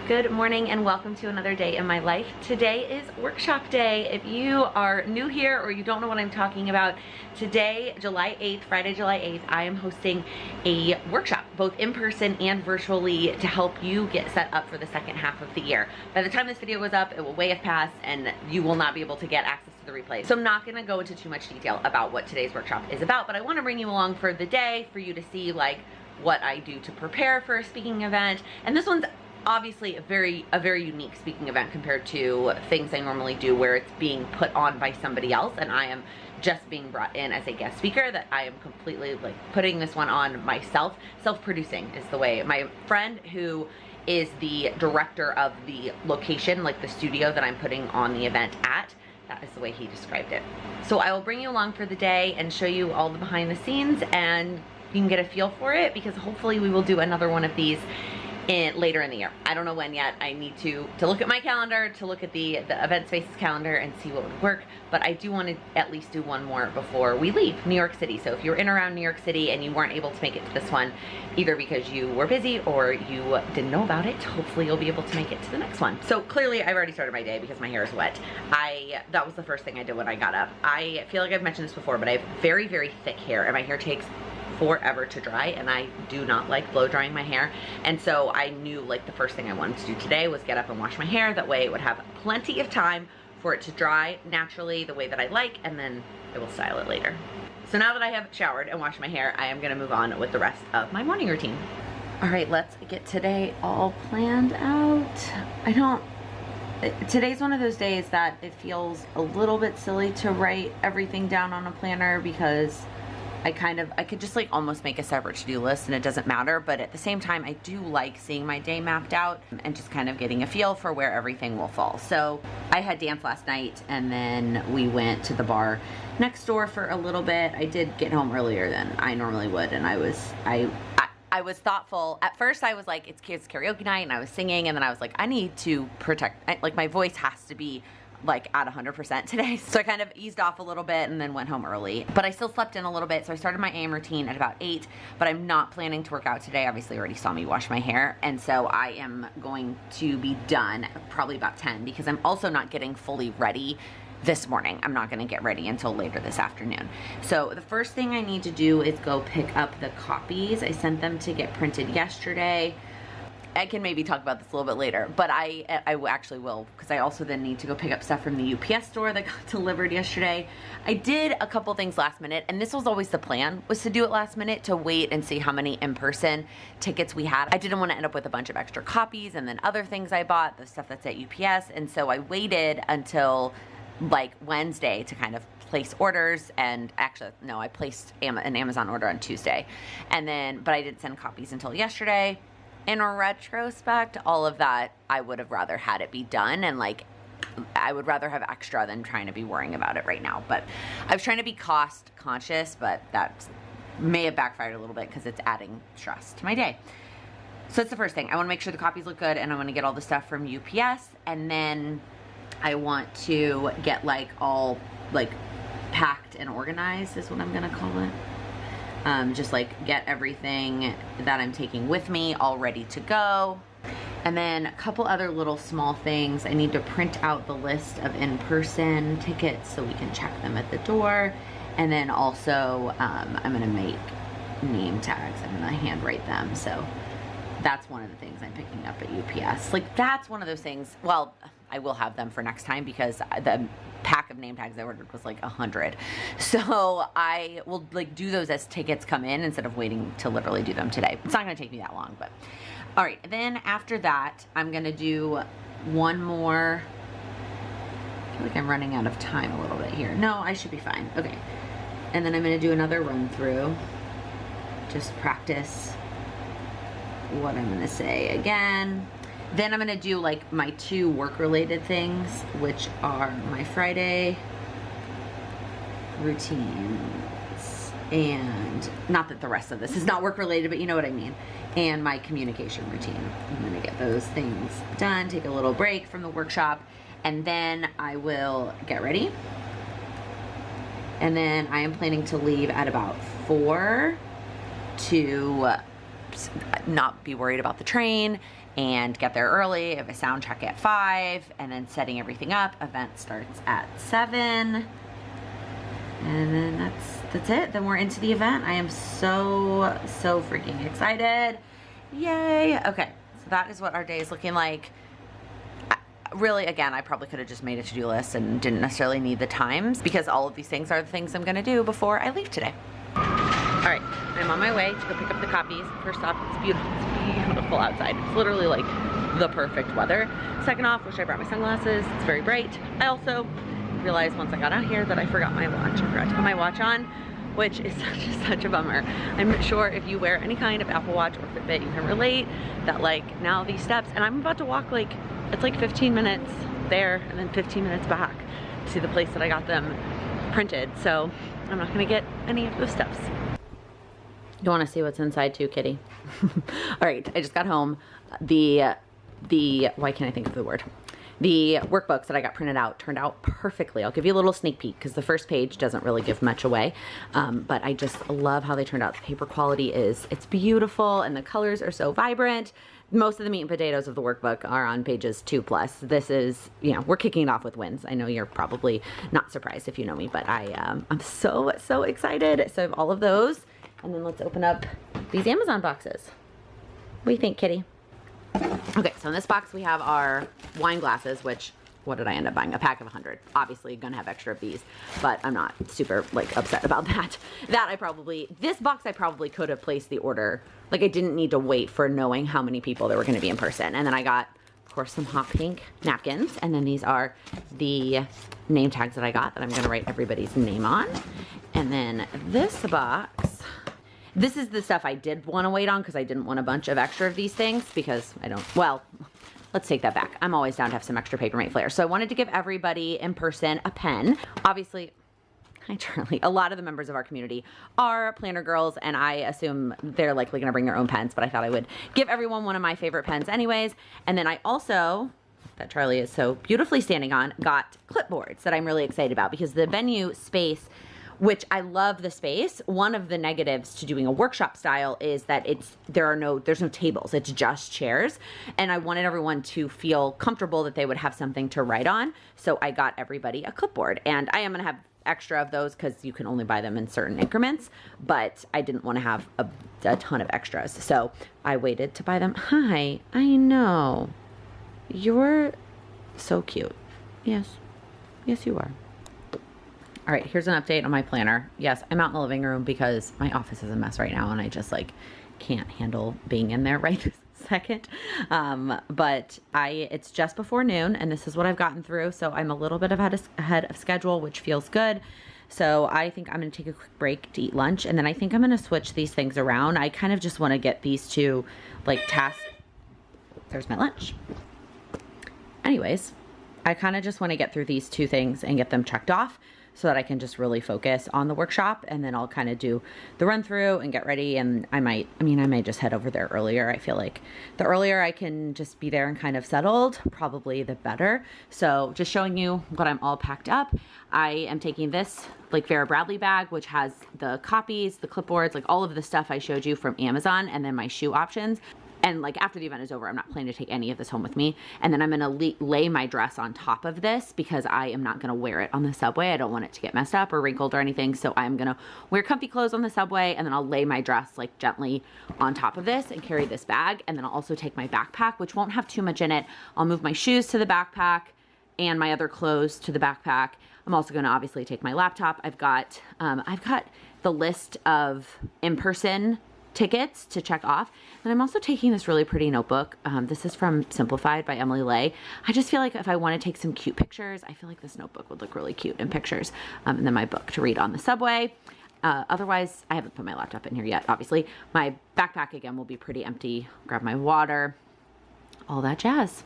Good morning and welcome to another day in my life. Today is workshop day. If you are new here or you don't know what I'm talking about, today, July 8th, Friday, July 8th, I am hosting a workshop, both in person and virtually, to help you get set up for the second half of the year. By the time this video goes up, it will way have passed and you will not be able to get access to the replay. So I'm not gonna go into too much detail about what today's workshop is about, but I wanna bring you along for the day for you to see like what I do to prepare for a speaking event. And this one's obviously a very unique speaking event compared to things I normally do where it's being put on by somebody else and I am just being brought in as a guest speaker. That I am completely like putting this one on myself. Self-producing is the way. My friend who is the director of the location, like the studio that I'm putting on the event at, that is the way he described it. So I will bring you along for the day and show you all the behind the scenes and you can get a feel for it, because hopefully we will do another one of these later in the year. I don't know when yet. I need to look at my calendar, to look at the Event Spaces calendar and see what would work, but I do want to at least do one more before we leave New York City. So if you're in around New York City and you weren't able to make it to this one, either because you were busy or you didn't know about it, hopefully you'll be able to make it to the next one. So clearly I've already started my day because my hair is wet. That was the first thing I did when I got up. I feel like I've mentioned this before, but I have very, very thick hair and my hair takes forever to dry, and I do not like blow drying my hair. And so I knew like the first thing I wanted to do today was get up and wash my hair. That way it would have plenty of time for it to dry naturally the way that I like, and then I will style it later. So now that I have showered and washed my hair, I am gonna move on with the rest of my morning routine. All right, let's get today all planned out. Today's one of those days that it feels a little bit silly to write everything down on a planner, because I could just like almost make a separate to-do list and it doesn't matter, but at the same time I do like seeing my day mapped out and just kind of getting a feel for where everything will fall. So I had dance last night and then we went to the bar next door for a little bit. I did get home earlier than I normally would, and I was thoughtful. At first I was like, it's karaoke night, and I was singing, and then I was like, I need to protect, like my voice has to be like at 100% today. So I kind of eased off a little bit and then went home early, but I still slept in a little bit. So I started my AM routine at about 8, but I'm not planning to work out today. Obviously you already saw me wash my hair. And so I am going to be done probably about 10, because I'm also not getting fully ready this morning. I'm not gonna get ready until later this afternoon. So the first thing I need to do is go pick up the copies. I sent them to get printed yesterday. I can maybe talk about this a little bit later, but I actually will, because I also then need to go pick up stuff from the UPS store that got delivered yesterday. I did a couple things last minute, and this was always the plan, was to do it last minute, to wait and see how many in-person tickets we had. I didn't want to end up with a bunch of extra copies and then other things I bought, the stuff that's at UPS, and so I waited until like Wednesday to kind of place orders. And actually, no, I placed an Amazon order on Tuesday, and then, but I didn't send copies until yesterday. In retrospect, all of that, I would have rather had it be done, and like, I would rather have extra than trying to be worrying about it right now. But I was trying to be cost conscious, but that may have backfired a little bit because it's adding stress to my day. So that's the first thing. I want to make sure the copies look good, and I want to get all the stuff from UPS, and then I want to get like all like packed and organized is what I'm gonna call it. Just like get everything that I'm taking with me all ready to go. And then a couple other little small things. I need to print out the list of in-person tickets so we can check them at the door. And then also I'm gonna make name tags. I'm gonna handwrite them. So that's one of the things I'm picking up at UPS. Like that's one of those things, well, I will have them for next time, because the pack of name tags I ordered was like 100. So I will like do those as tickets come in instead of waiting to literally do them today. It's not gonna take me that long, but all right. Then after that, I'm gonna do one more. I feel like I'm running out of time a little bit here. No, I should be fine. Okay. And then I'm gonna do another run through, just practice what I'm gonna say again. Then I'm gonna do like my 2 work-related things, which are my Friday routines, and not that the rest of this is not work-related, but you know what I mean, and my communication routine. I'm gonna get those things done, take a little break from the workshop, and then I will get ready. And then I am planning to leave at about 4 to not be worried about the train and get there early. I have a sound check at 5 and then setting everything up. Event starts at 7. And then that's it. Then we're into the event. I am so freaking excited. Yay. Okay, so that is what our day is looking like. Really, again, I probably could have just made a to-do list and didn't necessarily need the times, because all of these things are the things I'm gonna do before I leave today. All right, I'm on my way to go pick up the copies. First off, it's beautiful outside. It's literally like the perfect weather. Second off, wish I brought my sunglasses. It's very bright. I also realized once I got out here that I forgot my watch. I forgot to put my watch on, which is such a bummer. I'm sure if you wear any kind of Apple Watch or Fitbit, you can relate that, like, now these steps, and I'm about to walk, like, it's like 15 minutes there and then 15 minutes back to the place that I got them printed. So I'm not gonna get any of those steps. You wanna see what's inside too, kitty? All right, I just got home. Why can't I think of the word? The workbooks that I got printed out turned out perfectly. I'll give you a little sneak peek because the first page doesn't really give much away, but I just love how they turned out. The paper quality it's beautiful and the colors are so vibrant. Most of the meat and potatoes of the workbook are on pages 2+. This is, you know, we're kicking it off with wins. I know you're probably not surprised if you know me, but I'm so excited. So I have all of those, and then let's open up these Amazon boxes. What do you think, kitty? Okay, so in this box we have our wine glasses, which, what did I end up buying? A pack of 100. Obviously gonna have extra of these, but I'm not super like upset about that. This box I probably could have placed the order. Like, I didn't need to wait for knowing how many people there were gonna be in person. And then I got, of course, some hot pink napkins. And then these are the name tags that I got that I'm gonna write everybody's name on. And then this box, this is the stuff I did want to wait on because I didn't want a bunch of extra of these things because well, let's take that back. I'm always down to have some extra Papermate flair. So I wanted to give everybody in person a pen. Obviously, hi Charlie, a lot of the members of our community are planner girls, and I assume they're likely gonna bring their own pens, but I thought I would give everyone one of my favorite pens anyways. And then I also, that Charlie is so beautifully standing on, got clipboards that I'm really excited about because the venue space, which I love the space. One of the negatives to doing a workshop style is that there's no tables, it's just chairs. And I wanted everyone to feel comfortable that they would have something to write on. So I got everybody a clipboard, and I am gonna have extra of those because you can only buy them in certain increments, but I didn't want to have a ton of extras. So I waited to buy them. Hi, I know. You're so cute. Yes, you are. All right, here's an update on my planner. Yes, I'm out in the living room because my office is a mess right now and I just like can't handle being in there right this second. But it's just before noon and this is what I've gotten through. So I'm a little bit ahead of schedule, which feels good. So I think I'm gonna take a quick break to eat lunch, and then I think I'm gonna switch these things around. I kind of just wanna get these two like tasks. There's my lunch. Anyways, I kind of just wanna get through these two things and get them checked off, so that I can just really focus on the workshop, and then I'll kind of do the run through and get ready. And I might just head over there earlier. I feel like the earlier I can just be there and kind of settled, probably the better. So just showing you what I'm all packed up. I am taking this like Vera Bradley bag, which has the copies, the clipboards, like all of the stuff I showed you from Amazon, and then my shoe options. And like after the event is over, I'm not planning to take any of this home with me. And then I'm gonna lay my dress on top of this because I am not gonna wear it on the subway. I don't want it to get messed up or wrinkled or anything. So I'm gonna wear comfy clothes on the subway, and then I'll lay my dress like gently on top of this and carry this bag. And then I'll also take my backpack, which won't have too much in it. I'll move my shoes to the backpack and my other clothes to the backpack. I'm also gonna obviously take my laptop. I've got the list of in-person tickets to check off. And I'm also taking this really pretty notebook. This is from Simplified by Emily Lay. I just feel like if I want to take some cute pictures, I feel like this notebook would look really cute in pictures. And then my book to read on the subway. Otherwise, I haven't put my laptop in here yet, obviously. My backpack, again, will be pretty empty. Grab my water, all that jazz.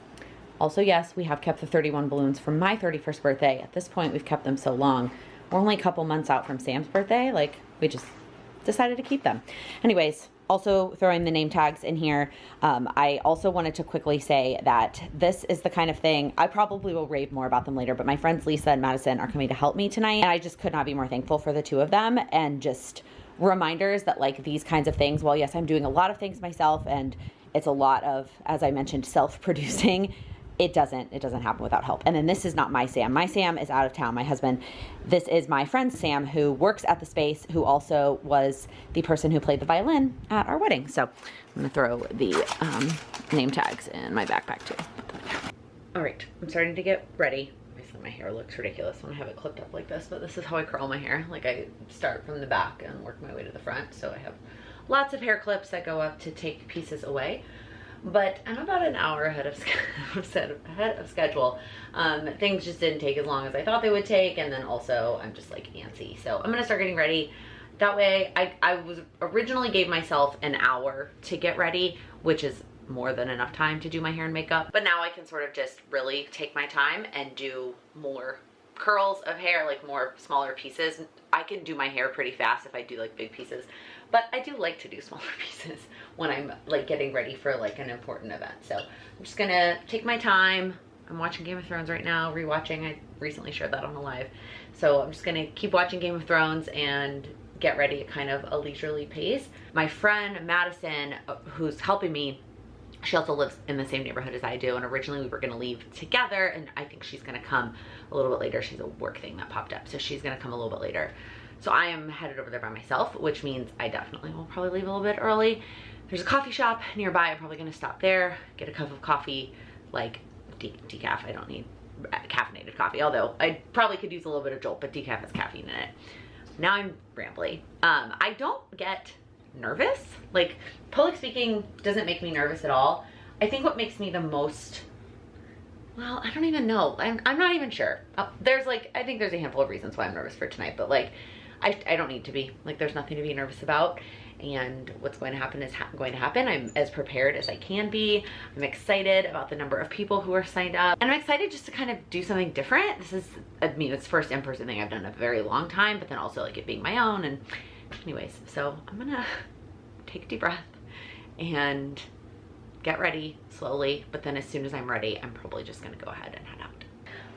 Also, yes, we have kept the 31 balloons from my 31st birthday. At this point, we've kept them so long. We're only a couple months out from Sam's birthday. Like, we just decided to keep them. Anyways, also throwing the name tags in here. I also wanted to quickly say that this is the kind of thing, I probably will rave more about them later, but my friends Lisa and Madison are coming to help me tonight, and I just could not be more thankful for the two of them, and just reminders that like these kinds of things, well, yes, I'm doing a lot of things myself, and it's a lot of, as I mentioned, self-producing. It doesn't happen without help. And then this is not my Sam. My Sam is out of town, my husband. This is my friend Sam, who works at the space, who also was the person who played the violin at our wedding. So I'm gonna throw the name tags in my backpack too. All right, I'm starting to get ready. Obviously my hair looks ridiculous when I have it clipped up like this, but this is how I curl my hair. Like I start from the back and work my way to the front. So I have lots of hair clips that go up to take pieces away. But I'm about an hour ahead of schedule. Things just didn't take as long as I thought they would take, and then also I'm just like antsy. So I'm gonna start getting ready. That way, I was originally gave myself an hour to get ready, which is more than enough time to do my hair and makeup. But now I can sort of just really take my time and do more curls of hair, like more smaller pieces. I can do my hair pretty fast if I do like big pieces, but I do like to do smaller pieces when I'm like getting ready for like an important event. So I'm just gonna take my time. I'm watching Game of Thrones right now, rewatching. I recently shared that on a live. So I'm just gonna keep watching Game of Thrones and get ready at kind of a leisurely pace. My friend Madison, who's helping me, she also lives in the same neighborhood as I do, and originally we were gonna leave together, and I think she's gonna come a little bit later. She's a work thing that popped up, so she's gonna come a little bit later. So I am headed over there by myself, which means I definitely will probably leave a little bit early. There's a coffee shop nearby. I'm probably gonna stop there, get a cup of coffee, like decaf. I don't need caffeinated coffee, although I probably could use a little bit of Jolt, but decaf has caffeine in it. Now I'm rambly. I don't get nervous. Like, public speaking doesn't make me nervous at all. I think what makes me the most, well, I don't even know. I'm not even sure. There's like, I think there's a handful of reasons why I'm nervous for tonight, but like, I don't need to be. Like, there's nothing to be nervous about. And what's going to happen is going to happen. I'm as prepared as I can be. I'm excited about the number of people who are signed up. And I'm excited just to kind of do something different. This is, I mean, it's the first in-person thing I've done in a very long time, but then also like it being my own. And anyways, so I'm gonna take a deep breath and get ready slowly. But then as soon as I'm ready, I'm probably just gonna go ahead and head out.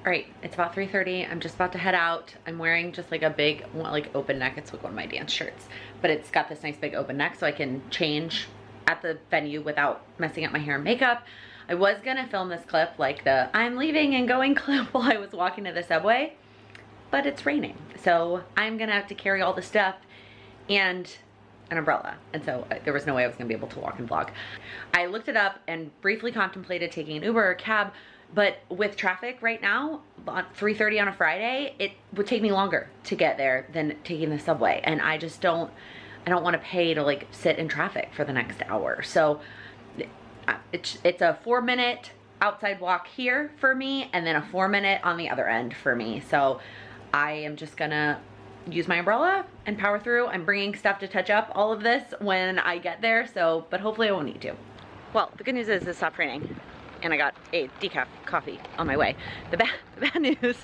All right, it's about 3:30. I'm just about to head out. I'm wearing just like a big, like open neck. It's like one of my dance shirts, but it's got this nice big open neck so I can change at the venue without messing up my hair and makeup. I was gonna film this clip, like the I'm leaving and going clip, while I was walking to the subway, but it's raining. So I'm gonna have to carry all the stuff and an umbrella. And so there was no way I was gonna be able to walk and vlog. I looked it up and briefly contemplated taking an Uber or a cab, but with traffic right now, on 3:30 on a Friday, it would take me longer to get there than taking the subway. And I just don't want to pay to like sit in traffic for the next hour. So it's a 4-minute outside walk here for me, and then a 4-minute on the other end for me. So I am just gonna use my umbrella and power through. I'm bringing stuff to touch up all of this when I get there, so, but hopefully I won't need to. Well, the good news is it stopped raining and I got a decaf coffee on my way. The bad news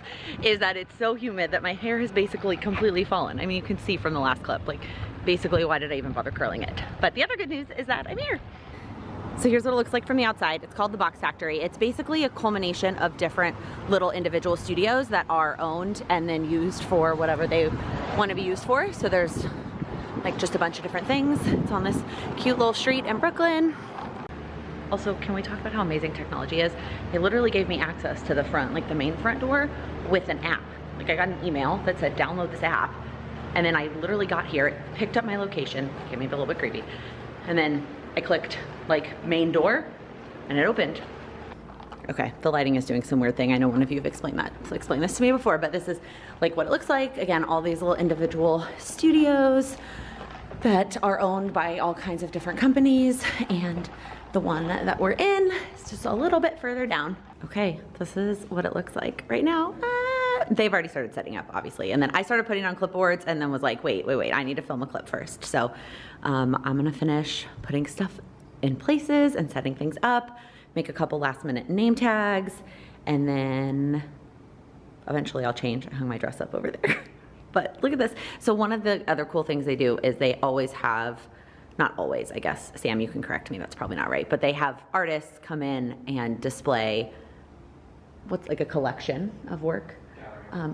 is that it's so humid that my hair has basically completely fallen. I mean, you can see from the last clip, like basically why did I even bother curling it? But the other good news is that I'm here. So here's what it looks like from the outside. It's called the Box Factory. It's basically a culmination of different little individual studios that are owned and then used for whatever they want to be used for. So there's like just a bunch of different things. It's on this cute little street in Brooklyn. Also, can we talk about how amazing technology is? They literally gave me access to the front, like the main front door, with an app. Like I got an email that said, download this app. And then I literally got here, picked up my location, okay, maybe a little bit creepy. And then I clicked like main door and it opened. Okay, the lighting is doing some weird thing. I know one of you have explained this to me before, but this is like what it looks like. Again, all these little individual studios that are owned by all kinds of different companies, and the one that we're in is just a little bit further down. Okay, this is what it looks like right now. They've already started setting up, obviously. And then I started putting on clipboards and then was like, wait, I need to film a clip first. So I'm gonna finish putting stuff in places and setting things up, make a couple last minute name tags, and then eventually I'll change. I hung my dress up over there. But look at this. So one of the other cool things they do is they always have, not always, I guess, Sam, you can correct me, that's probably not right, but they have artists come in and display what's like a collection of work,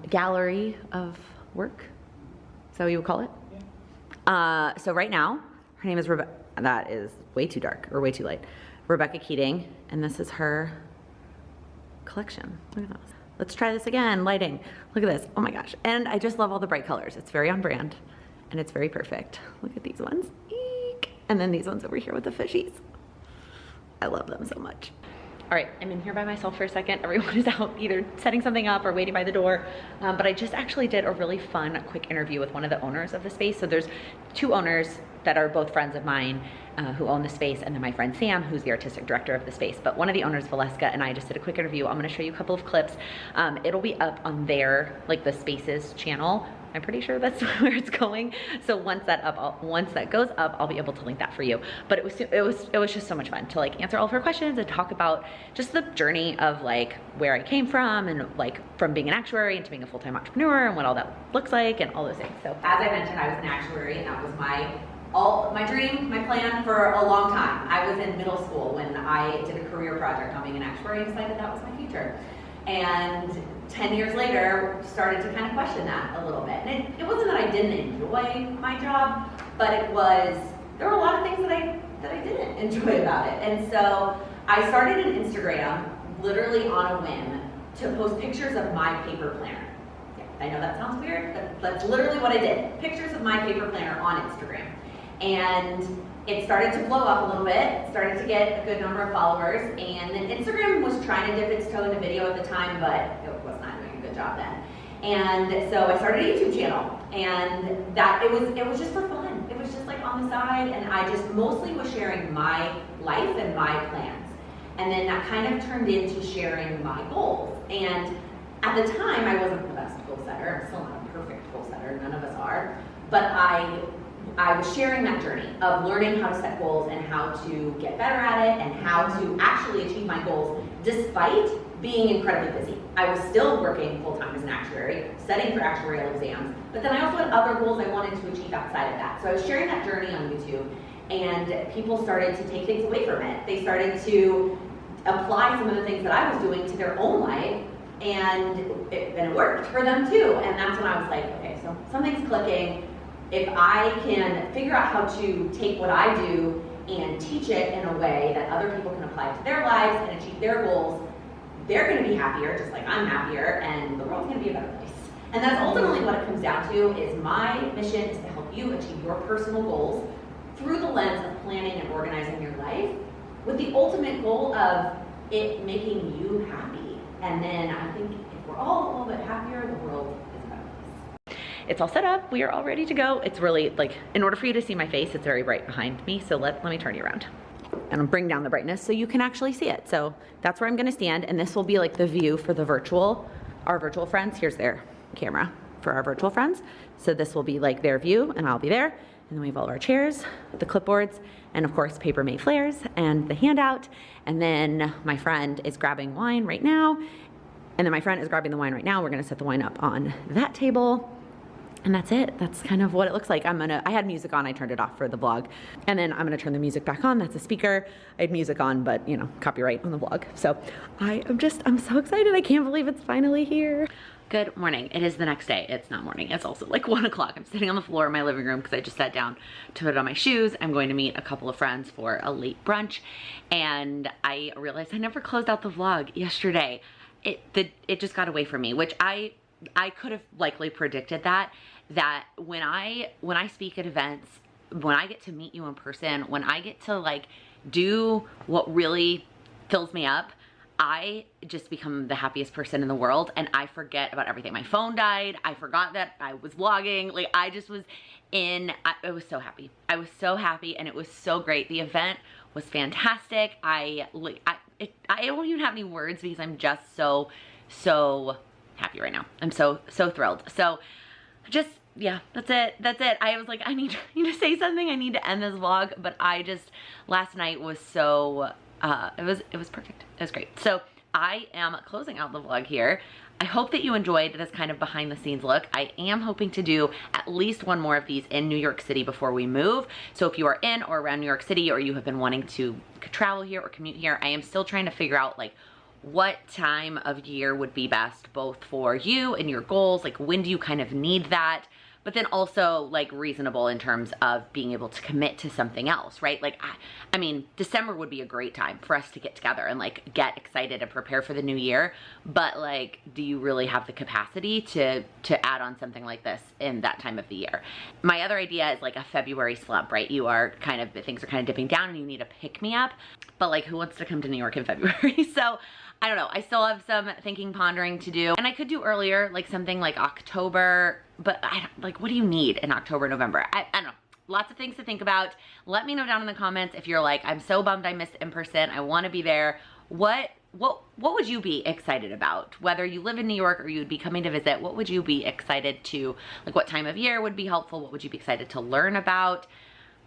gallery of work, is that what you would call it? Yeah. So right now, her name is that is way too dark or way too light. Rebecca Keating, and this is her collection. Look at this. Let's try this again, lighting. Look at this, oh my gosh. And I just love all the bright colors. It's very on brand and it's very perfect. Look at these ones. Eek. And then these ones over here with the fishies. I love them so much. All right, I'm in here by myself for a second. Everyone is out either setting something up or waiting by the door. But I just actually did a really fun, quick interview with one of the owners of the space. So there's two owners that are both friends of mine who own the space, and then my friend Sam, who's the artistic director of the space. But one of the owners, Valeska, and I just did a quick interview. I'm gonna show you a couple of clips. It'll be up on their, like the Spaces channel. I'm pretty sure that's where it's going. So once that goes up, I'll be able to link that for you. But it was just so much fun to like answer all of her questions and talk about just the journey of like where I came from and like from being an actuary into being a full-time entrepreneur and what all that looks like and all those things. So as I mentioned, I was an actuary and that was my dream, my plan for a long time. I was in middle school when I did a career project on being an actuary and decided that was my future. And 10 years later, started to kind of question that a little bit. And it wasn't that I didn't enjoy my job, but there were a lot of things that I didn't enjoy about it. And so I started an Instagram, literally on a whim, to post pictures of my paper planner. Yeah, I know that sounds weird, but that's literally what I did. Pictures of my paper planner on Instagram. And it started to blow up a little bit, started to get a good number of followers, and then Instagram was trying to dip its toe into video at the time, but it was not doing a good job then. And so I started a YouTube channel, and that it was just for fun. It was just like on the side, and I just mostly was sharing my life and my plans. And then that kind of turned into sharing my goals. And at the time, I wasn't the best goal setter. I'm still not a perfect goal setter, none of us are, but I was sharing that journey of learning how to set goals and how to get better at it and how to actually achieve my goals despite being incredibly busy. I was still working full-time as an actuary, studying for actuarial exams, but then I also had other goals I wanted to achieve outside of that. So I was sharing that journey on YouTube, and people started to take things away from it. They started to apply some of the things that I was doing to their own life, and it worked for them too. And that's when I was like, okay, so something's clicking. If I can figure out how to take what I do and teach it in a way that other people can apply it to their lives and achieve their goals, they're gonna be happier, just like I'm happier, and the world's gonna be a better place. And that's ultimately what it comes down to, is my mission is to help you achieve your personal goals through the lens of planning and organizing your life, with the ultimate goal of it making you happy. And then I think if we're all a little bit happier, the world is a better place. It's all set up, we are all ready to go. It's really like, in order for you to see my face, it's very bright behind me, so let me turn you around. And I'll bring down the brightness so you can actually see it. So that's where I'm gonna stand, and this will be like the view for the our virtual friends. Here's their camera for our virtual friends. So this will be like their view, and I'll be there. And then we have all of our chairs, the clipboards, and of course paper made flares and the handout. And then my friend is grabbing wine right now. And then my friend is grabbing the wine right now. We're gonna set the wine up on that table. And that's it. That's kind of what it looks like. I had music on, I turned it off for the vlog. And then I'm gonna turn the music back on. That's a speaker. I had music on, but you know, copyright on the vlog. So I'm so excited. I can't believe it's finally here. Good morning. It is the next day. It's not morning. It's also like 1 o'clock. I'm sitting on the floor in my living room because I just sat down to put on my shoes. I'm going to meet a couple of friends for a late brunch. And I realized I never closed out the vlog yesterday. It just got away from me, which I could have likely predicted that when I speak at events, when I get to meet you in person, when I get to like do what really fills me up, I just become the happiest person in the world, and I forget about everything. My phone died. I forgot that I was vlogging. Like I just was I was so happy. I was so happy, and it was so great. The event was fantastic. I don't even have any words because I'm just so happy right now. I'm so thrilled. So just, yeah, that's it. I was like, I need to say something. I need to end this vlog, but last night was so, it was perfect. It was great. So I am closing out the vlog here. I hope that you enjoyed this kind of behind the scenes look. I am hoping to do at least one more of these in New York City before we move. So if you are in or around New York City, or you have been wanting to travel here or commute here, I am still trying to figure out like what time of year would be best both for you and your goals. Like when do you kind of need that? but then also like reasonable in terms of being able to commit to something else, right? Like, I mean, December would be a great time for us to get together and like get excited and prepare for the new year. But like, do you really have the capacity to add on something like this in that time of the year? My other idea is like a February slump, right? You are kind of, things are kind of dipping down and you need a pick me up, but like who wants to come to New York in February? So I don't know. I still have some thinking, pondering to do. And I could do earlier, like something like October, but like, what do you need in October, November? I don't know. Lots of things to think about. Let me know down in the comments if you're like, I'm so bummed I missed in person. I want to be there. What would you be excited about? Whether you live in New York or you'd be coming to visit, what would you be excited to, like what time of year would be helpful? What would you be excited to learn about?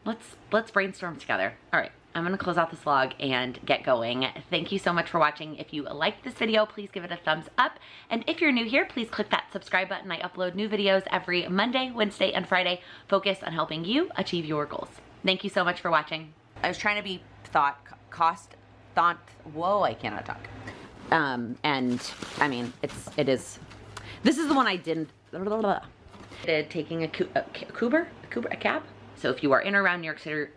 Let's brainstorm together. All right. I'm gonna close out this vlog and get going. Thank you so much for watching. If you liked this video, please give it a thumbs up. And if you're new here, please click that subscribe button. I upload new videos every Monday, Wednesday, and Friday focused on helping you achieve your goals. Thank you so much for watching. I was trying to be whoa, I cannot talk. And I mean, this is the one I didn't, taking a cab. So if you are in or around New York City,